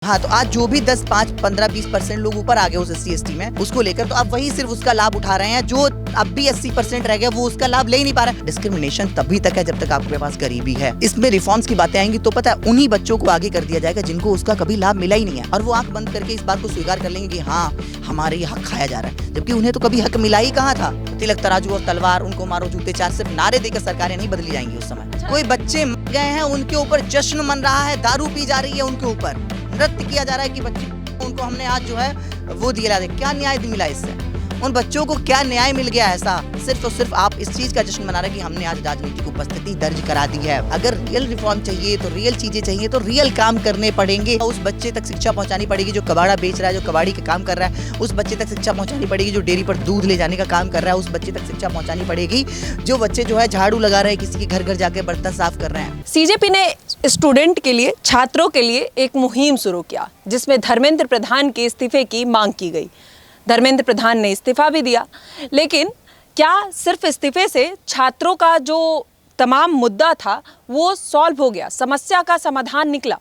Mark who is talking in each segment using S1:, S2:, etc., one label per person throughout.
S1: हाँ, तो आज जो भी 10, 5, 15, 20% लोग ऊपर आ गए उस SC/ST में, उसको लेकर, तो अब वही सिर्फ उसका लाभ उठा रहे हैं। जो अब भी 80% रह गया वो उसका लाभ ले ही नहीं पा रहा है। डिस्क्रिमिनेशन तभी तक है जब तक आपके पास गरीबी है। इसमें रिफॉर्म्स की बातें आएंगी तो पता है उन्हीं बच्चों को आगे कर दिया जाएगा जिनको उसका कभी लाभ मिला ही नहीं है, और वो आंख बंद करके इस बात को स्वीकार कर लेंगे कि हाँ हमारे ये हक खाया जा रहा है, जबकि उन्हें तो कभी हक मिला ही कहाँ था। तिलक तराजू और तलवार, उनको मारो जूते चार, सिर्फ नारे देकर सरकारें नहीं बदली जाएंगी उस समय। कोई बच्चे मर गए हैं, उनके ऊपर जश्न मन रहा है, दारू पी जा रही है उनके ऊपर, नृत्य किया जा रहा है कि बच्चे उनको हमने आज जो है वो दिया। क्या न्याय मिला इससे? उन बच्चों को क्या न्याय मिल गया ऐसा? सिर्फ और सिर्फ आप इस चीज का जश्न मना रहे कि हमने आज राजनीतिक उपस्थिति दर्ज करा दी है। अगर रियल रिफॉर्म चाहिए तो रियल चीजें चाहिए तो रियल काम करने पड़ेंगे। उस बच्चे तक शिक्षा पहुंचानी पड़ेगी जो कबाड़ा बेच रहा है, जो कबाड़ी का काम कर रहा है। उस बच्चे तक शिक्षा पहुंचानी पड़ेगी जो डेयरी पर दूध ले जाने का काम कर रहा है। उस बच्चे तक शिक्षा पहुंचानी पड़ेगी जो बच्चे जो है झाड़ू लगा रहे हैं, किसी के घर घर जाके बर्तन साफ कर रहे हैं।
S2: CJP ने स्टूडेंट के लिए, छात्रों के लिए एक मुहिम शुरू किया जिसमें धर्मेंद्र प्रधान के इस्तीफे की मांग की गई। धर्मेंद्र प्रधान ने इस्तीफा भी दिया, लेकिन क्या सिर्फ इस्तीफे से छात्रों का जो तमाम मुद्दा था वो सॉल्व हो गया, समस्या का समाधान निकला?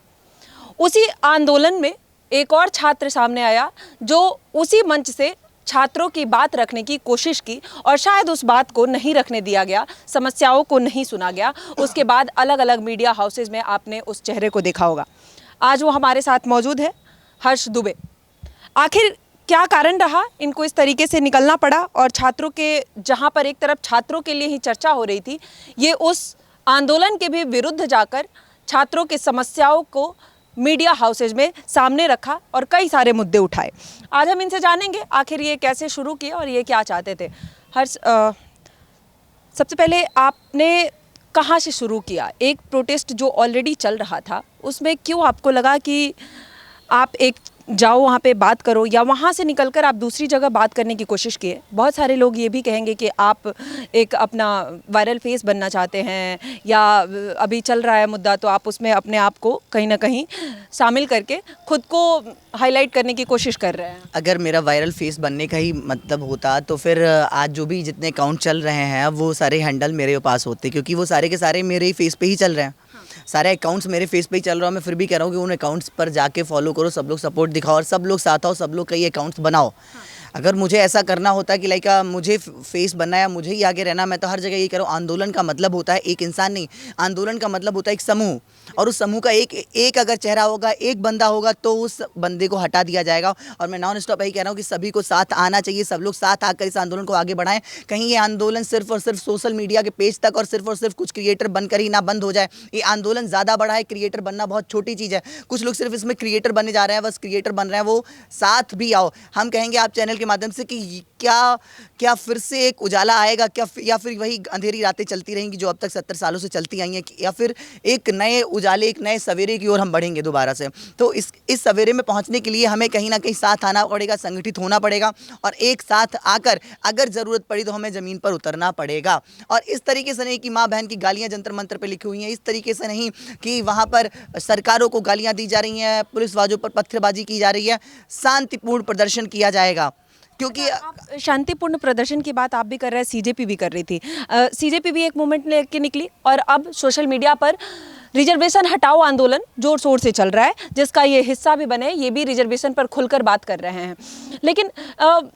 S2: उसी आंदोलन में एक और छात्र सामने आया जो उसी मंच से छात्रों की बात रखने की कोशिश की और शायद उस बात को नहीं रखने दिया गया, समस्याओं को नहीं सुना गया। उसके बाद अलग अलग मीडिया हाउसेज में आपने उस चेहरे को देखा होगा। आज वो हमारे साथ मौजूद है, हर्ष दुबे। आखिर क्या कारण रहा इनको इस तरीके से निकलना पड़ा, और छात्रों के, जहां पर एक तरफ छात्रों के लिए ही चर्चा हो रही थी, ये उस आंदोलन के भी विरुद्ध जाकर छात्रों की समस्याओं को मीडिया हाउसेज में सामने रखा और कई सारे मुद्दे उठाए। आज हम इनसे जानेंगे आखिर ये कैसे शुरू किया और ये क्या चाहते थे। हर्ष, सबसे पहले आपने कहाँ से शुरू किया? एक प्रोटेस्ट जो ऑलरेडी चल रहा था उसमें क्यों आपको लगा कि आप एक जाओ वहाँ पे बात करो, या वहाँ से निकलकर आप दूसरी जगह बात करने की कोशिश किए? बहुत सारे लोग ये भी कहेंगे कि आप एक अपना वायरल फेस बनना चाहते हैं, या अभी चल रहा है मुद्दा तो आप उसमें अपने आप को कहीं ना कहीं शामिल करके खुद को हाईलाइट करने की कोशिश कर रहे हैं।
S1: अगर मेरा वायरल फेस बनने का ही मतलब होता तो फिर आज जो भी जितने अकाउंट चल रहे हैं वो सारे हैंडल मेरे पास होते, क्योंकि वो सारे के सारे मेरे ही फेस पे ही चल रहे हैं। सारे अकाउंट्स मेरे फेस पे ही चल रहा हूँ। मैं फिर भी कह रहा हूँ कि उन अकाउंट्स पर जाके फॉलो करो, सब लोग सपोर्ट दिखाओ और सब लोग साथ आओ, सब लोग कई अकाउंट्स बनाओ। अगर मुझे ऐसा करना होता कि लाइक मुझे फेस बनना है, मुझे ही आगे रहना, मैं तो हर जगह यही कह रहा हूँ। आंदोलन का मतलब होता है एक इंसान नहीं, आंदोलन का मतलब होता है एक समूह, और उस समूह का एक अगर चेहरा होगा, एक बंदा होगा तो उस बंदे को हटा दिया जाएगा। और मैं नॉन स्टॉप यही कह रहा हूँ कि सभी को साथ आना चाहिए, सब लोग साथ आकर इस आंदोलन को आगे बढ़ाएं। कहीं ये आंदोलन सिर्फ और सिर्फ सोशल मीडिया के पेज तक और सिर्फ कुछ क्रिएटर बनकर ही ना बंद हो जाए। ये आंदोलन ज़्यादा बड़ा है, क्रिएटर बनना बहुत छोटी चीज़ है। कुछ लोग सिर्फ इसमें क्रिएटर बनने जा रहे हैं, बस क्रिएटर बन रहे हैं, वो साथ भी आओ। हम कहेंगे आप चैनल के माध्यम से कि क्या फिर से एक उजाला आएगा क्या, या फिर वही अंधेरी रातें चलती रहेंगी जो अब तक 70 सालों से चलती आई हैं, या फिर एक नए उजाले, एक नए सवेरे की ओर हम बढ़ेंगे दोबारा से? तो इस सवेरे में पहुंचने के लिए हमें कहीं ना कहीं साथ आना पड़ेगा, संगठित होना पड़ेगा, और एक साथ आकर अगर ज़रूरत पड़ी तो हमें ज़मीन पर उतरना पड़ेगा। और इस तरीके से नहीं कि माँ बहन की गालियाँ जंतर मंत्र पर लिखी हुई हैं, इस तरीके से नहीं कि वहाँ पर सरकारों को गालियाँ दी जा रही हैं, पुलिसवाजों पर पत्थरबाजी की जा रही है। शांतिपूर्ण प्रदर्शन किया जाएगा, क्योंकि
S2: आप शांतिपूर्ण प्रदर्शन की बात आप भी कर रहे हैं, CJP भी कर रही थी। CJP भी एक मूवमेंट लेके निकली और अब सोशल मीडिया पर रिजर्वेशन हटाओ आंदोलन जोर शोर से चल रहा है, जिसका ये हिस्सा भी बने, ये भी रिजर्वेशन पर खुलकर बात कर रहे हैं। लेकिन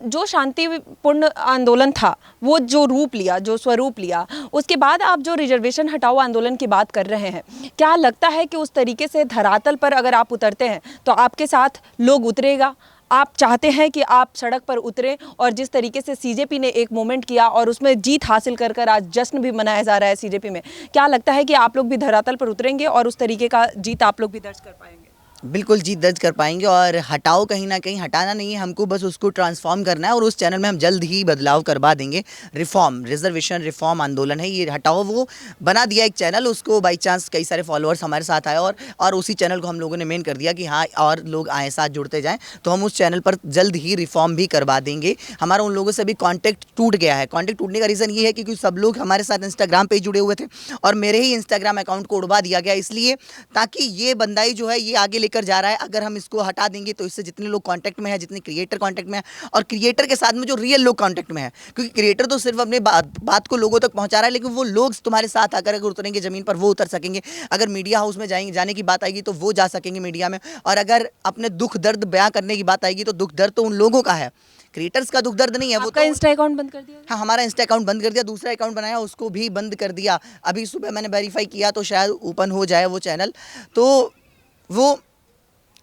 S2: जो शांतिपूर्ण आंदोलन था वो जो रूप लिया, जो स्वरूप लिया, उसके बाद आप जो रिजर्वेशन हटाओ आंदोलन की बात कर रहे हैं, क्या लगता है कि उस तरीके से धरातल पर अगर आप उतरते हैं तो आपके साथ लोग उतरेगा? आप चाहते हैं कि आप सड़क पर उतरें, और जिस तरीके से CJP ने एक मोमेंट किया और उसमें जीत हासिल कर आज जश्न भी मनाया जा रहा है CJP में, क्या लगता है कि आप लोग भी धरातल पर उतरेंगे और उस तरीके का जीत आप लोग भी दर्ज कर पाएंगे?
S1: बिल्कुल जीत दर्ज कर पाएंगे। और हटाओ कहीं ना कहीं हटाना नहीं है, हमको बस उसको ट्रांसफॉर्म करना है, और उस चैनल में हम जल्द ही बदलाव करवा देंगे। रिफॉर्म, रिजर्वेशन रिफॉर्म आंदोलन है ये, हटाओ वो बना दिया एक चैनल, उसको बाई चांस कई सारे फॉलोअर्स हमारे साथ आए और उसी चैनल को हम लोगों ने मेन कर दिया कि हाँ और लोग आए साथ जुड़ते जाएँ, तो हम उस चैनल पर जल्द ही रिफॉर्म भी करवा देंगे। हमारा उन लोगों से भी कॉन्टैक्ट टूट गया है। कॉन्टैक्ट टूटने का रीज़न ये है क्योंकि सब लोग हमारे साथ इंस्टाग्राम पर जुड़े हुए थे और मेरे ही इंस्टाग्राम अकाउंट को उड़वा दिया गया, इसलिए ताकि ये बंदाई जो है ये आगे लेकर लेकर जा रहा है। अगर हम इसको हटा देंगे तो इससे जितने लोग कांटेक्ट में है, जितने क्रिएटर कांटेक्ट में है, और क्रिएटर के साथ में जो रियल लोग कांटेक्ट में है, क्योंकि क्रिएटर तो सिर्फ अपने बात को लोगों तक पहुंचा रहा है, लेकिन वो लोग तुम्हारे साथ आकर अगर उतरेंगे ज़मीन पर, वो उतर सकेंगे। अगर मीडिया हाउस में जाने की बात आएगी तो वो जा सकेंगे मीडिया में, और अगर अपने दुख दर्द बयां करने की बात आएगी तो दुख दर्द तो उन लोगों का है, क्रिएटर्स का दुख दर्द नहीं है। वो
S2: आपका
S1: तो
S2: इंस्टा अकाउंट बंद कर दिया?
S1: हाँ, हमारा इंस्टा अकाउंट बंद कर दिया, दूसरा अकाउंट बनाया उसको भी बंद कर दिया। अभी सुबह मैंने वेरीफाई किया तो शायद ओपन हो जाए वो चैनल। तो वो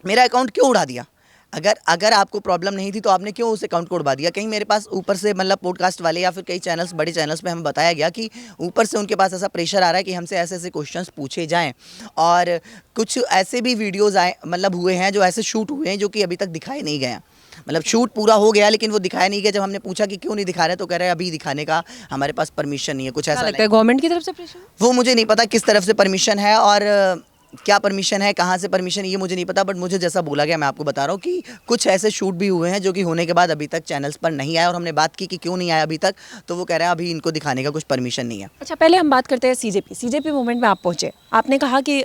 S1: मेरा अकाउंट क्यों उड़ा दिया? अगर आपको प्रॉब्लम नहीं थी तो आपने क्यों उस अकाउंट को उड़वा दिया? कहीं मेरे पास ऊपर से मतलब पॉडकास्ट वाले या फिर कई चैनल्स, बड़े चैनल्स में हमें बताया गया कि ऊपर से उनके पास ऐसा प्रेशर आ रहा है कि हमसे ऐसे ऐसे क्वेश्चंस पूछे जाएं, और कुछ ऐसे भी वीडियोज़ आए मतलब हुए हैं जो ऐसे शूट हुए हैं जो कि अभी तक दिखाए नहीं गए हैं। मतलब शूट पूरा हो गया लेकिन वो दिखाया नहीं गया। जब हमने पूछा कि क्यों नहीं दिखा रहे तो कह रहे हैं अभी दिखाने का हमारे पास परमिशन नहीं है, कुछ ऐसा
S2: लगता है गवर्नमेंट की तरफ से प्रेशर?
S1: वो मुझे नहीं पता किस तरफ से परमिशन है, और क्या परमिशन है, कहाँ से परमिशन है, ये मुझे नहीं पता। बट मुझे जैसा बोला गया, मैं आपको बता रहा हूँ कि कुछ ऐसे शूट भी हुए हैं जो कि होने के बाद अभी तक चैनल्स पर नहीं आया, और हमने बात की कि क्यों नहीं आया अभी तक, तो वो कह रहे हैं अभी इनको दिखाने का कुछ परमिशन नहीं है।
S2: अच्छा, पहले हम बात करते हैं सीजेपी मूवमेंट में आप पहुंचे। आपने कहा कि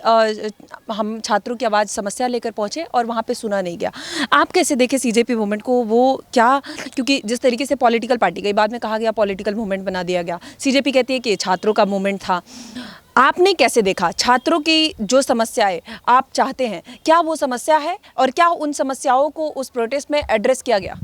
S2: हम छात्रों की आवाज़, समस्या लेकर पहुंचे और वहाँ पे सुना नहीं गया। आप कैसे देखे सीजेपी मूवमेंट को? वो क्या, क्योंकि जिस तरीके से पॉलिटिकल पार्टी गई, बाद में कहा गया पॉलिटिकल मूवमेंट बना दिया गया। सीजेपी कहती है कि छात्रों का मूवमेंट था। आपने कैसे देखा छात्रों की जो समस्याएं आप चाहते हैं, क्या वो समस्या है, और क्या उन समस्याओं को उस प्रोटेस्ट में एड्रेस किया गया?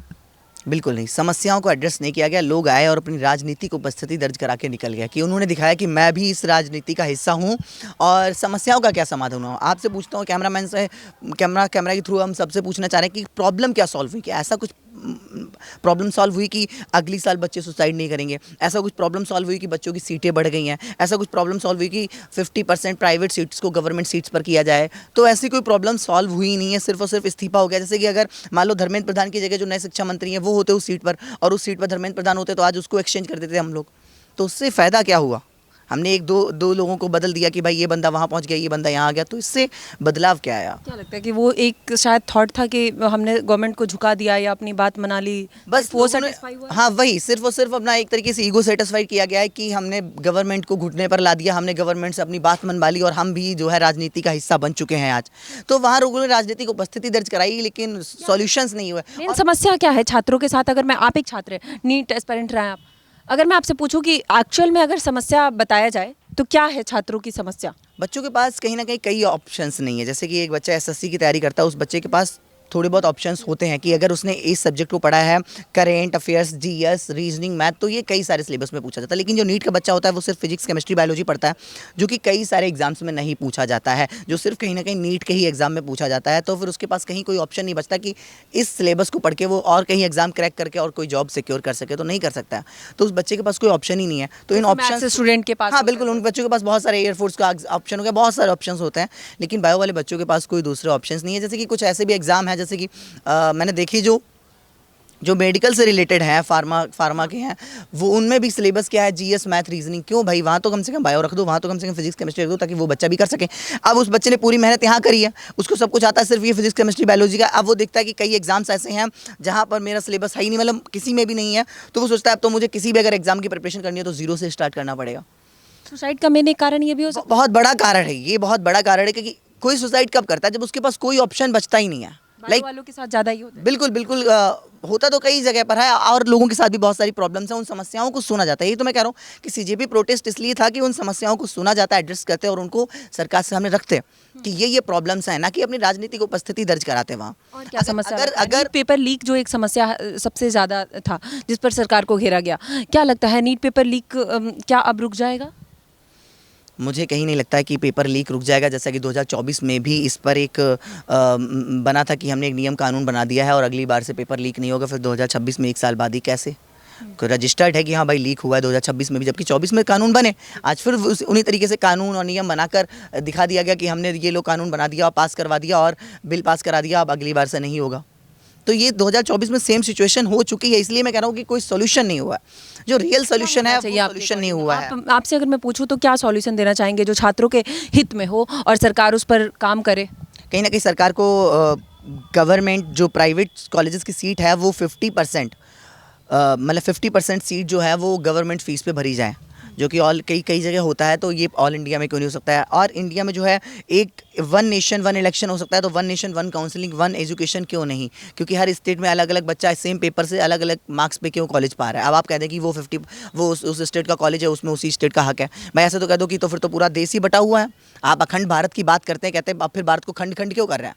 S1: बिल्कुल नहीं, समस्याओं को एड्रेस नहीं किया गया। लोग आए और अपनी राजनीतिक उपस्थिति दर्ज करा के निकल गया, कि उन्होंने दिखाया कि मैं भी इस राजनीति का हिस्सा हूं, और समस्याओं का क्या समाधान हुआ। आपसे पूछता हूं, कैमरामैन से, कैमरा के थ्रू हम सबसे पूछना चाह रहे हैं कि प्रॉब्लम क्या सॉल्व हुई? कि ऐसा कुछ प्रॉब्लम सॉल्व हुई कि अगली साल बच्चे सुसाइड नहीं करेंगे? ऐसा कुछ प्रॉब्लम सॉल्व हुई कि बच्चों की सीटें बढ़ गई हैं? ऐसा कुछ प्रॉब्लम सॉल्व हुई कि 50% प्राइवेट सीट्स को गवर्नमेंट सीट्स पर किया जाए? तो ऐसी कोई प्रॉब्लम सॉल्व हुई नहीं है, सिर्फ और सिर्फ इस्तीफा हो गया। जैसे कि अगर मान लो धर्मेंद्र प्रधान की जगह जो नए शिक्षा मंत्री हैं वो होते उस सीट पर, और उस सीट पर धर्मेंद्र प्रधान होते तो आज उसको एक्सचेंज कर देते हम लोग। तो उससे फ़ायदा क्या हुआ? हमने एक दो लोगों को बदल दिया कि भाई ये बंदा वहाँ पहुँच गया, ये बंदा यहाँ आ गया, तो इससे बदलाव क्या आया?
S2: क्या लगता है कि वो एक शायद थॉट था कि हमने गवर्नमेंट को झुका दिया या अपनी बात मना ली,
S1: बस
S2: वो सेटिस्फाई हुआ?
S1: हाँ, वही सिर्फ और सिर्फ अपना एक तरीके से ईगो सेटिस्फाई किया गया है कि हमने गवर्नमेंट को घुटने पर ला दिया, हमने गवर्नमेंट से अपनी बात मनवा ली, और हम भी जो है राजनीति का हिस्सा बन चुके हैं आज। तो वहाँ लोगों ने राजनीतिक उपस्थिति दर्ज कराई लेकिन सॉल्यूशंस नहीं हुए।
S2: मेन समस्या क्या है छात्रों के साथ? अगर मैं, आप एक छात्र हैं, नीट एस्पिरेंट रहे हैं आप, अगर मैं आपसे पूछूं कि एक्चुअल में अगर समस्या बताया जाए तो क्या है छात्रों की समस्या?
S1: बच्चों के पास कहीं ना कहीं कई ऑप्शंस नहीं है। जैसे कि एक बच्चा एसएससी की तैयारी करता है, उस बच्चे के पास थोड़े बहुत ऑप्शंस होते हैं कि अगर उसने इस सब्जेक्ट को पढ़ा है, current affairs, GS, reasoning, math, तो ये कई सारे सिलेबस में पूछा जाता है। लेकिन जो नीट का बच्चा होता है वो सिर्फ फिजिक्स, केमिस्ट्री, बायोलॉजी पढ़ता है, जो कि कई सारे एग्जाम्स में नहीं पूछा जाता है, जो सिर्फ कहीं ना कहीं नीट के ही एग्जाम में पूछा जाता है। तो फिर उसके पास कहीं कोई ऑप्शन नहीं बचता कि इस सिलेबस को पढ़ के वो और कहीं एग्जाम क्रैक करके और कोई जॉब सिक्योर कर सके, तो नहीं कर सकता है। तो उस बच्चे के पास कोई ऑप्शन ही नहीं है। तो इन ऑप्शन
S2: स्टूडेंट के पास,
S1: हाँ बिल्कुल, उन बच्चों के पास बहुत सारे एयरफोर्स का ऑप्शन हो गया, बहुत सारे ऑप्शन होते हैं, लेकिन बायो वाले बच्चों के पास कोई दूसरे ऑप्शन नहीं है। जैसे कि कुछ ऐसे भी एग्जाम है, जैसे कि मैंने देखी जो मेडिकल से रिलेटेड है, फार्मा के हैं, वो उनमें भी सिलेबस क्या है, जीएस, मैथ, रीजनिंग। क्यों भाई, वहाँ तो कम से कम बायो रख दो, वहाँ तो कम से कम फिजिक्स, केमिस्ट्री रख दो, ताकि वो बच्चा भी कर सके। अब उस बच्चे ने पूरी मेहनत यहाँ करी है, उसको सब कुछ आता है, सिर्फ ये फिजिक्स, केमिस्ट्री, बायोलॉजी का। अब वो देखता है कि कई एग्जाम्स ऐसे हैं जहाँ पर मेरा सिलेबस है ही नहीं, मतलब किसी में भी नहीं है, तो वो सोचता है अब तो मुझे किसी भी अगर एग्जाम की प्रिपरेशन करनी है तो जीरो से स्टार्ट करना पड़ेगा।
S2: सुसाइड का मेन एक कारण ये भी हो सकता है?
S1: बहुत बड़ा कारण है ये, बहुत बड़ा कारण है, क्योंकि कोई सुसाइड कब करता है? जब उसके पास कोई ऑप्शन बचता ही नहीं है।
S2: बायो वालों के साथ ज़्यादा ही होता है।
S1: बिल्कुल बिल्कुल, होता तो कई जगह पर है, और लोगों के साथ भी बहुत सारी प्रॉब्लम्स हैं, उन समस्याओं को सुना जाता है। यही तो मैं कह रहा हूँ कि सीजेपी प्रोटेस्ट इसलिए था कि उन समस्याओं को सुना जाता है, एड्रेस करते हैं और उनको सरकार से सामने रखते हैं कि ये प्रॉब्लम्स हैं, ना कि अपनी राजनीतिक उपस्थिति दर्ज कराते वहाँ।
S2: और क्या समस्या?
S1: अगर
S2: नीट पेपर लीक जो एक समस्या सबसे ज़्यादा था जिस पर सरकार को घेरा गया, क्या लगता है नीट पेपर लीक क्या अब रुक जाएगा?
S1: मुझे कहीं नहीं लगता है कि पेपर लीक रुक जाएगा। जैसा कि 2024 में भी इस पर एक बना था कि हमने एक नियम कानून बना दिया है और अगली बार से पेपर लीक नहीं होगा। फिर 2026 में एक साल बाद ही कैसे रजिस्टर्ड है कि हाँ भाई लीक हुआ है 2026 में भी, जबकि 24 में कानून बने। आज फिर उन्हीं तरीके से कानून और नियम बनाकर दिखा दिया गया कि हमने ये लोग कानून बना दिया और पास करवा दिया और बिल पास करा दिया, अब अगली बार से नहीं होगा। तो ये 2024 में सेम सिचुएशन हो चुकी है, इसलिए मैं कह रहा हूँ कि कोई सोल्यूशन नहीं हुआ है। जो रियल सोल्यूशन है वो सोल्यूशन नहीं हुआ है।
S2: आपसे अगर मैं पूछूं तो क्या सॉल्यूशन देना चाहेंगे जो छात्रों के हित में हो और सरकार उस पर काम करे?
S1: कहीं ना कहीं सरकार को गवर्नमेंट जो प्राइवेट कॉलेजेस की सीट है वो 50% मतलब 50% सीट जो है वो गवर्नमेंट फीस पे भरी जाए। जो कि ऑल कई कई जगह होता है, तो ये ऑल इंडिया में क्यों नहीं हो सकता है? और इंडिया में जो है एक वन नेशन वन इलेक्शन हो सकता है, तो one nation one counselling one education क्यों नहीं? क्योंकि हर स्टेट में अलग अलग बच्चा सेम पेपर से अलग अलग मार्क्स पे क्यों कॉलेज पा रहा है? अब आप कह दें कि वो 50 वो उस स्टेट का कॉलेज है, उसमें उसी स्टेट का हक है। मैं ऐसे तो कह दूँ कि तो फिर तो पूरा देश ही बटा हुआ है। आप अखंड भारत की बात करते हैं, कहते हैं अब फिर भारत को खंड खंड क्यों कर रहे हैं?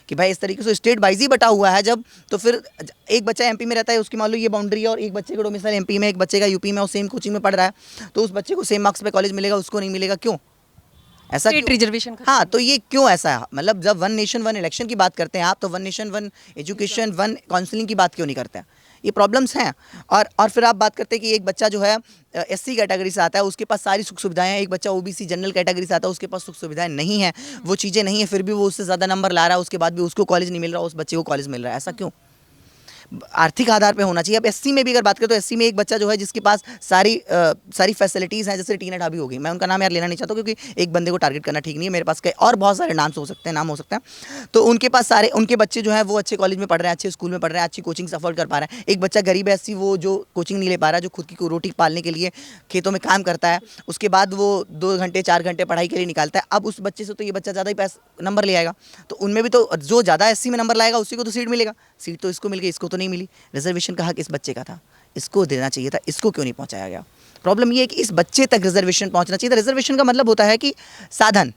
S1: कि भाई इस तरीके से स्टेट वाइज ही बटा हुआ है जब, तो फिर एक बच्चा एमपी में रहता है, उसकी मान लो ये बाउंड्री है, और एक बच्चे का डोमिसाइल एमपी में, एक बच्चे का यूपी में, और सेम कोचिंग में पढ़ रहा है, तो उस बच्चे को सेम मार्क्स पे कॉलेज मिलेगा, उसको नहीं मिलेगा, क्यों ऐसा?
S2: State reservation.
S1: हाँ, तो ये क्यों ऐसा है? मतलब जब वन नेशन वन इलेक्शन की बात करते हैं आप, तो one nation one education one counselling की बात क्यों नहीं करते हैं? ये प्रॉब्लम्स हैं। और फिर आप बात करते हैं कि एक बच्चा जो है एससी कैटेगरी से आता है, उसके पास सारी सुख सुविधाएं हैं, एक बच्चा ओबीसी जनरल कैटेगरी से आता है, उसके पास सुख सुविधाएं नहीं है, वो चीज़ें नहीं है, फिर भी वो उससे ज़्यादा नंबर ला रहा है, उसके बाद भी उसको कॉलेज नहीं मिल रहा, उस बच्चे को कॉलेज मिल रहा है, ऐसा क्यों? आर्थिक आधार पे होना चाहिए। अब एससी में भी अगर बात करें, तो एससी में एक बच्चा जो है जिसके पास सारी फैसिलिटीज़ हैं, जैसे टीना ढाबी होगी, मैं उनका नाम यार लेना नहीं चाहता क्योंकि एक बंदे को टारगेट करना ठीक नहीं है, मेरे पास कई और बहुत सारे नाम हो सकते हैं, तो उनके पास सारे उनके बच्चे जो हैं वो अच्छे कॉलेज में पढ़ रहे हैं, अच्छे स्कूल में पढ़ रहे हैं, अच्छी कोचिंग से अफोर्ड कर पा रहे हैं। एक बच्चा गरीब है एससी, वो जो कोचिंग नहीं ले पा रहा है, जो खुद की रोटी पालने के लिए खेतों में काम करता है, उसके बाद वो 2 घंटे 4 घंटे पढ़ाई के लिए निकालता है। अब उस बच्चे से तो ये बच्चा ज़्यादा ही नंबर ले आएगा, तो उनमें भी तो जो ज़्यादा एससी में नंबर लाएगा उसी को तो सीट मिलेगा। सीट तो इसको मिल गई, इसको तो नहीं मिली। रिजर्वेशन का हक इस बच्चे का था, इसको देना चाहिए था, इसको क्यों नहीं पहुंचाया गया? प्रॉब्लम ये है कि इस बच्चे तक रिजर्वेशन पहुंचना चाहिए था। रिजर्वेशन का मतलब होता है कि साधन,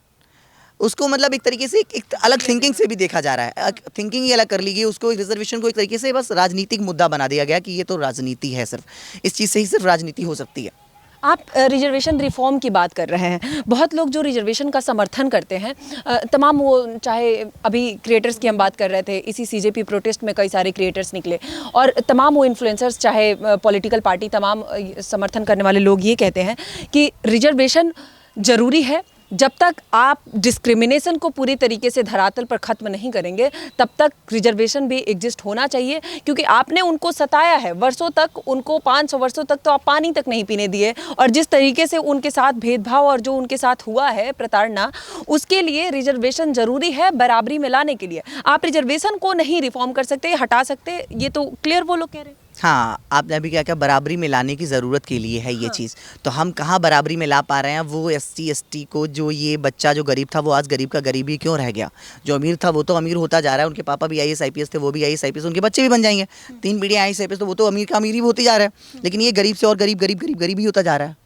S1: उसको मतलब एक तरीके से एक अलग थिंकिंग से भी देखा जा रहा है, थिंकिंग ही अलग कर ली गई, उसको रिजर्वेशन को एक तरीके से बस राजनीतिक मुद्दा बना दिया गया कि ये तो राजनीति है, सिर्फ इस चीज़ से ही सिर्फ राजनीति हो सकती है।
S2: आप रिजर्वेशन रिफॉर्म की बात कर रहे हैं। बहुत लोग जो रिजर्वेशन का समर्थन करते हैं, तमाम वो, चाहे अभी क्रिएटर्स की हम बात कर रहे थे, इसी सीजेपी प्रोटेस्ट में कई सारे क्रिएटर्स निकले, और तमाम वो इन्फ्लुएंसर्स, चाहे पॉलिटिकल पार्टी, तमाम समर्थन करने वाले लोग ये कहते हैं कि रिजर्वेशन ज़रूरी है। जब तक आप डिस्क्रिमिनेशन को पूरी तरीके से धरातल पर ख़त्म नहीं करेंगे, तब तक रिजर्वेशन भी एग्जिस्ट होना चाहिए, क्योंकि आपने उनको सताया है वर्षों तक, उनको 500 वर्षों तक तो आप पानी तक नहीं पीने दिए, और जिस तरीके से उनके साथ भेदभाव और जो उनके साथ हुआ है प्रताड़ना, उसके लिए रिजर्वेशन ज़रूरी है बराबरी में लाने के लिए। आप रिजर्वेशन को नहीं रिफॉर्म कर सकते, हटा सकते, ये तो क्लियर वो लोग कह रहे हैं।
S1: हाँ, आपने अभी क्या क्या बराबरी में लाने की ज़रूरत के लिए है ये चीज़, तो हम कहाँ बराबरी में ला पा रहे हैं? वो एससी एसटी को, जो ये बच्चा जो गरीब था वो आज गरीब का गरीब ही क्यों रह गया? जो अमीर था वो तो अमीर होता जा रहा है, उनके पापा भी आईएएस आईपीएस थे, वो भी आईएएस आईपीएस, उनके बच्चे भी बन जाएंगे, 3 पीढ़ियाँ आईएएस आईपीएस, तो वो तो अमीर का अमीर ही होते जा रहा है, लेकिन ये गरीब से और गरीब गरीब गरीब गरीब ही होता जा रहा है।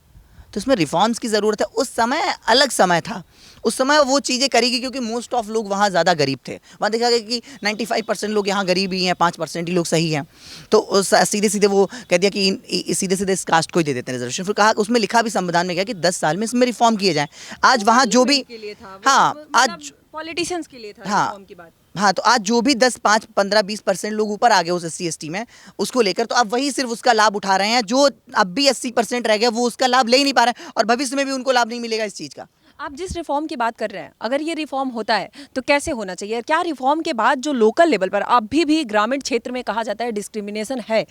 S1: तो इसमें रिफॉर्म्स की ज़रूरत है। उस समय अलग समय था, उस समय वो चीज़ें करेगी क्योंकि मोस्ट ऑफ लोग वहाँ ज़्यादा गरीब थे। वहाँ देखा गया कि 95% लोग यहाँ गरीब ही हैं, 5% ही लोग सही हैं। तो सीधे सीधे वो कह दिया कि सीधे सीधे इस कास्ट को ही दे देते हैं रिजर्वेशन। फिर कहा, उसमें लिखा भी संविधान में गया कि 10 साल में इसमें रिफॉर्म किए जाएँ। आज वहाँ जो भी, हाँ, आज
S2: पॉलिटिशियंस के लिए था
S1: हाँ
S2: रिफॉर्म की बात।
S1: हाँ, तो आज जो भी 10, 5, 15, 20% लोग ऊपर आ गए उस एससी एसटी में, उसको लेकर, तो अब वही सिर्फ उसका लाभ उठा रहे हैं। जो अब भी 80% रह गया वो उसका लाभ ले ही नहीं पा रहे हैं, और भविष्य में भी उनको लाभ नहीं मिलेगा इस चीज़ का।
S2: आप जिस रिफॉर्म की बात कर रहे हैं, अगर ये रिफॉर्म होता है तो कैसे होना चाहिए? क्या रिफॉर्म के बाद जो लोकल लेवल पर अभी भी ग्रामीण क्षेत्र में कहा जाता है डिस्क्रिमिनेशन है,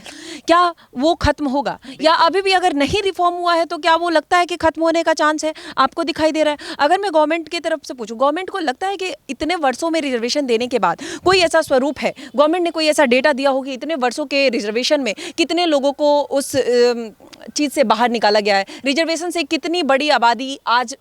S2: क्या वो खत्म होगा? या अभी भी अगर नहीं रिफॉर्म हुआ है तो क्या वो लगता है कि खत्म होने का चांस है? आपको दिखाई दे रहा है? अगर मैं गवर्नमेंट की तरफ से पूछूं, गवर्नमेंट को लगता है कि इतने वर्षों में रिजर्वेशन देने के बाद कोई ऐसा स्वरूप है, गवर्नमेंट ने कोई ऐसा डेटा दिया हो कि इतने वर्षों के रिजर्वेशन में कितने लोगों को उस चीज़ से बाहर निकाला गया है, रिजर्वेशन से कितनी बड़ी आबादी आज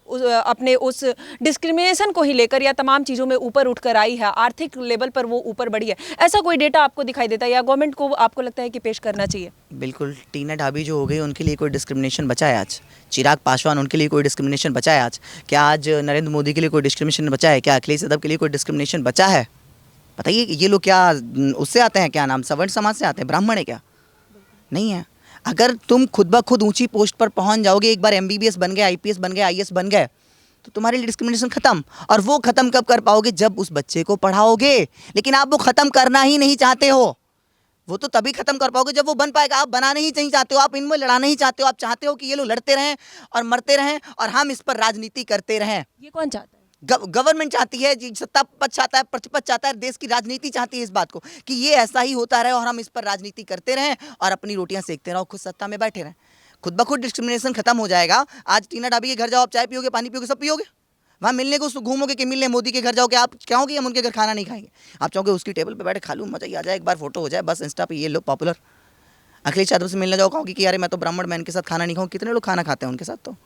S2: अपने उस डिस्क्रिमिनेशन को ही लेकर या तमाम चीज़ों में ऊपर उठकर आई है, आर्थिक लेवल पर वो ऊपर बढ़ी है? ऐसा कोई डेटा आपको दिखाई देता है या गवर्नमेंट को आपको लगता है कि पेश करना चाहिए?
S1: बिल्कुल, टीना ढाबी जो हो गई उनके लिए कोई डिस्क्रिमिनेशन बचा है आज? चिराग पासवान, उनके लिए कोई डिस्क्रिमिनेशन बचा है आज? क्या आज नरेंद्र मोदी के लिए कोई डिस्क्रिमिनेशन बचा है? क्या अखिलेश यादव के लिए कोई डिस्क्रिमिनेशन बचा है? बताइए, ये लोग क्या उससे आते हैं, क्या नाम, सवर्ण समाज से आते हैं? ब्राह्मण है क्या? नहीं है। अगर तुम खुद ब खुद ऊंची पोस्ट पर पहुंच जाओगे, एक बार एमबीबीएस बन गए, आईपीएस बन गए, आईएएस बन गए, तो तुम्हारे लिए डिस्क्रिमिनेशन खत्म। और वो खत्म कब कर पाओगे? जब उस बच्चे को पढ़ाओगे। लेकिन आप वो खत्म करना ही नहीं चाहते हो। वो तो तभी खत्म कर पाओगे जब वो बन पाएगा। आप बनाना ही नहीं चाहते हो, आप इनमें लड़ाना ही चाहते हो। आप चाहते हो कि ये लोग लड़ते रहें और मरते रहें और हम इस पर राजनीति करते रहें।
S2: ये कौन चाहता है?
S1: गवर्नमेंट चाहती है, सत्ता पद चाहता है, प्रतिपक्ष चाहता है, देश की राजनीति चाहती है इस बात को कि ये ऐसा ही होता रहे और हम इस पर राजनीति करते रहें और अपनी रोटियां सेकते रहें और खुद सत्ता में बैठे रहें। खुद ब खुद डिस्क्रिमिनेशन खत्म हो जाएगा। आज टीना ढाबी के घर जाओ, आप चाय पियोगे, पानी पियोगे, सब पियोगे। वहाँ मिलने को घूमोगे कि मिलने मोदी के घर जाओगे, आप कहोगे हम उनके घर खाना नहीं खाएंगे। आप चाहोगे उसकी टेबल पे बैठे खा लूँ, मजा ही आ जाए, एक बार फोटो हो जाए, बस इंस्टा पे ये लोग पॉपुलर। अखिलेश यादव से मिलने जाओ, कहोगे कि यार मैं तो ब्राह्मण, मैं इनके साथ खाना नहीं खाऊं। कितने लोग खाना खाते हैं उनके साथ। तो